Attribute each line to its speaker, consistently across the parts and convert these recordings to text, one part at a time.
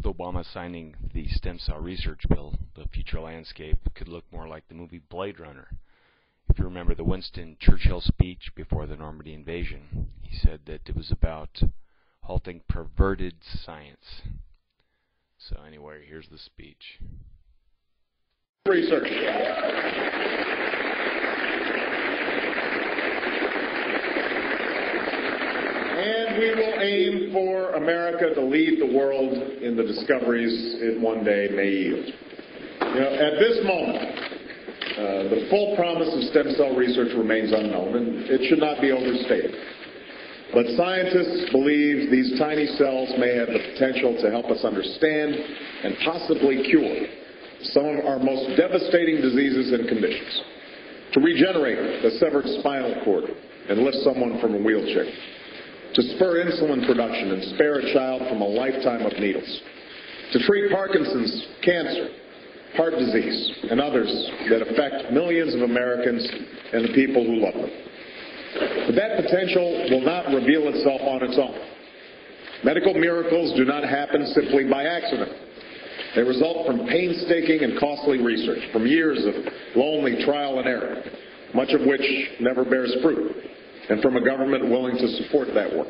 Speaker 1: With Obama signing the stem cell research bill, the future landscape could look more like the movie Blade Runner. If you remember the Winston Churchill speech before the Normandy invasion, he said that it was about halting perverted science. So anyway, here's the speech.
Speaker 2: Research. And we will aim for America to lead the world in the discoveries it one day may yield. At this moment, the full promise of stem cell research remains unknown, and it should not be overstated. But scientists believe these tiny cells may have the potential to help us understand and possibly cure some of our most devastating diseases and conditions, to regenerate the severed spinal cord and lift someone from a wheelchair, to spur insulin production and spare a child from a lifetime of needles, to treat Parkinson's, cancer, heart disease, and others that affect millions of Americans and the people who love them. But that potential will not reveal itself on its own. Medical miracles do not happen simply by accident. They result from painstaking and costly research, from years of lonely trial and error, much of which never bears fruit, and from a government willing to support that work.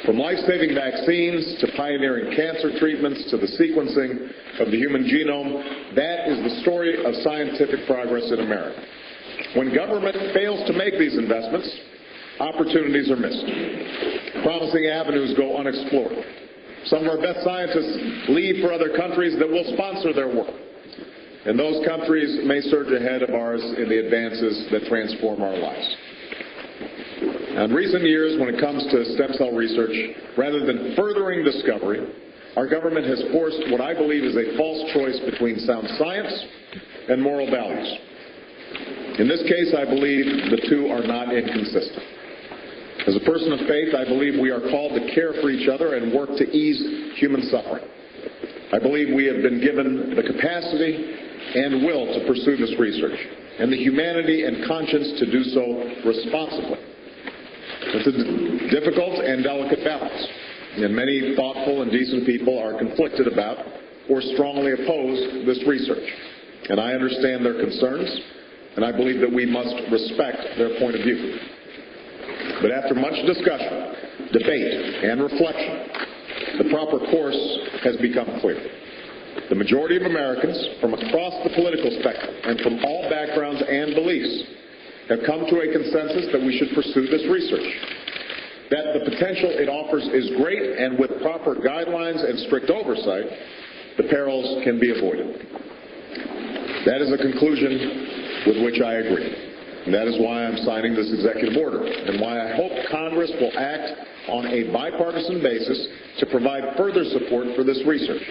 Speaker 2: From life-saving vaccines to pioneering cancer treatments to the sequencing of the human genome, that is the story of scientific progress in America. When government fails to make these investments, opportunities are missed. Promising avenues go unexplored. Some of our best scientists leave for other countries that will sponsor their work. And those countries may surge ahead of ours in the advances that transform our lives. Now, in recent years, when it comes to stem cell research, rather than furthering discovery, our government has forced what I believe is a false choice between sound science and moral values. In this case, I believe the two are not inconsistent. As a person of faith, I believe we are called to care for each other and work to ease human suffering. I believe we have been given the capacity and will to pursue this research, and the humanity and conscience to do so responsibly. It's a difficult and delicate balance, and many thoughtful and decent people are conflicted about or strongly oppose this research. And I understand their concerns, and I believe that we must respect their point of view. But after much discussion, debate, and reflection, the proper course has become clear. The majority of Americans from across the political spectrum and from all backgrounds and beliefs have come to a consensus that we should pursue this research, that the potential it offers is great, and with proper guidelines and strict oversight, the perils can be avoided. That is a conclusion with which I agree. And that is why I'm signing this executive order, and why I hope Congress will act on a bipartisan basis to provide further support for this research.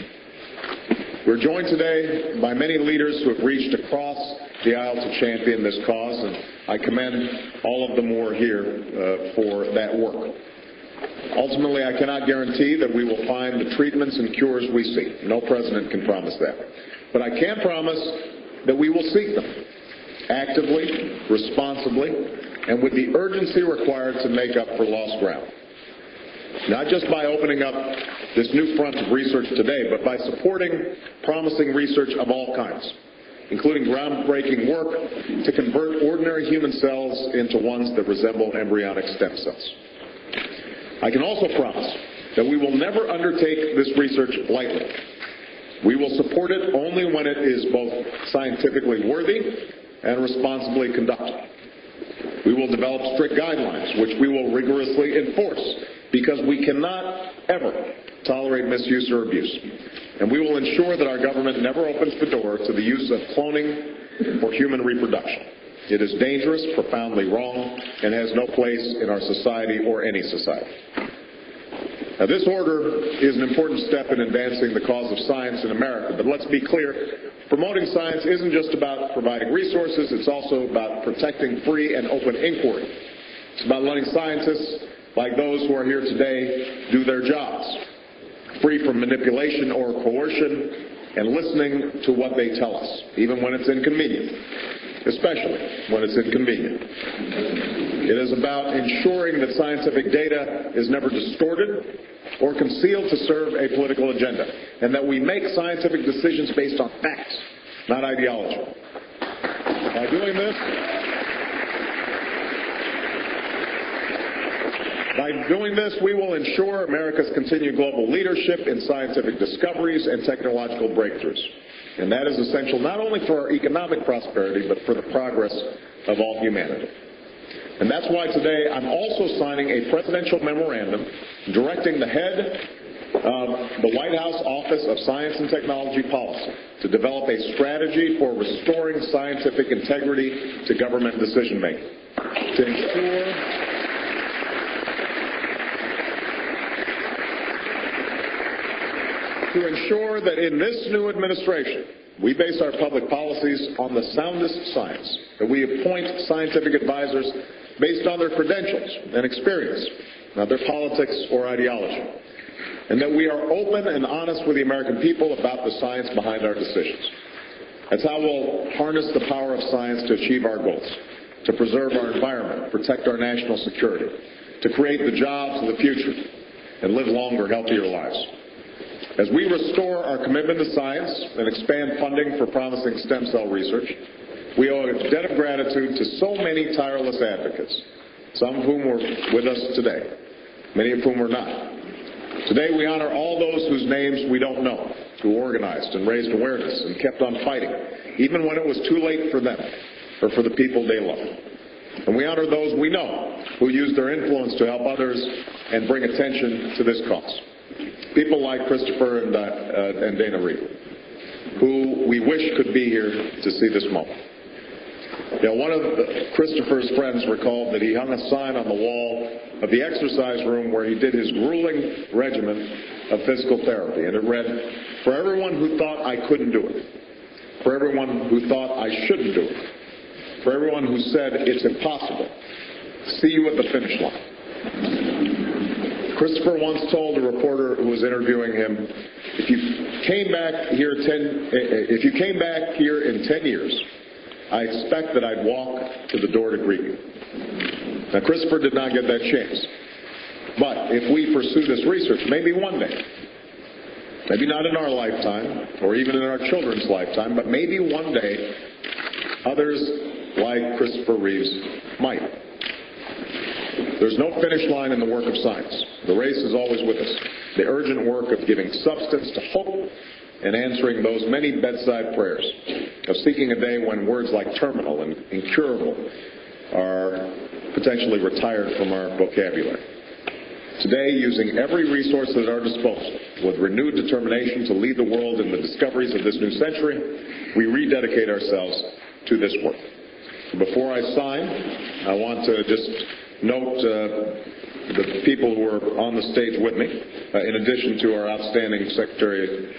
Speaker 2: We're joined today by many leaders who have reached across the aisle to champion this cause, and I commend all of them who are here for that work. Ultimately, I cannot guarantee that we will find the treatments and cures we seek. No president can promise that. But I can promise that we will seek them actively, responsibly, and with the urgency required to make up for lost ground. Not just by opening up this new front of research today, but by supporting promising research of all kinds, including groundbreaking work to convert ordinary human cells into ones that resemble embryonic stem cells. I can also promise that we will never undertake this research lightly. We will support it only when it is both scientifically worthy and responsibly conducted. We will develop strict guidelines, which we will rigorously enforce, because we cannot ever tolerate misuse or abuse. And we will ensure that our government never opens the door to the use of cloning for human reproduction. It is dangerous, profoundly wrong, and has no place in our society or any society. Now, this order is an important step in advancing the cause of science in America, but let's be clear, promoting science isn't just about providing resources, it's also about protecting free and open inquiry. It's about letting scientists, like those who are here today, do their jobs, free from manipulation or coercion, and listening to what they tell us, even when it's inconvenient, especially when it's inconvenient. It is about ensuring that scientific data is never distorted or concealed to serve a political agenda, and that we make scientific decisions based on facts, not ideology. By doing this, we will ensure America's continued global leadership in scientific discoveries and technological breakthroughs. And that is essential not only for our economic prosperity, but for the progress of all humanity. And that's why today I'm also signing a presidential memorandum directing the head of the White House Office of Science and Technology Policy to develop a strategy for restoring scientific integrity to government decision-making, to ensure that in this new administration, we base our public policies on the soundest science, that we appoint scientific advisors based on their credentials and experience, not their politics or ideology, and that we are open and honest with the American people about the science behind our decisions. That's how we'll harness the power of science to achieve our goals, to preserve our environment, protect our national security, to create the jobs of the future, and live longer, healthier lives. As we restore our commitment to science and expand funding for promising stem cell research, we owe a debt of gratitude to so many tireless advocates, some of whom were with us today, many of whom were not. Today we honor all those whose names we don't know, who organized and raised awareness and kept on fighting, even when it was too late for them or for the people they love. And we honor those we know, who used their influence to help others and bring attention to this cause. People like Christopher and Dana Reed, who we wish could be here to see this moment. One of Christopher's friends recalled that he hung a sign on the wall of the exercise room where he did his grueling regimen of physical therapy, and it read, "For everyone who thought I couldn't do it, for everyone who thought I shouldn't do it, for everyone who said it's impossible, see you at the finish line." Christopher once told a reporter who was interviewing him, if you came back here in 10 years, I expect that I'd walk to the door to greet you. Now, Christopher did not get that chance. But if we pursue this research, maybe one day, maybe not in our lifetime or even in our children's lifetime, but maybe one day, others like Christopher Reeves might. There's no finish line in the work of science. The race is always with us. The urgent work of giving substance to hope and answering those many bedside prayers, of seeking a day when words like terminal and incurable are potentially retired from our vocabulary. Today, using every resource at our disposal, with renewed determination to lead the world in the discoveries of this new century, we rededicate ourselves to this work. Before I sign, I want to just note the people who are on the stage with me, in addition to our outstanding Secretary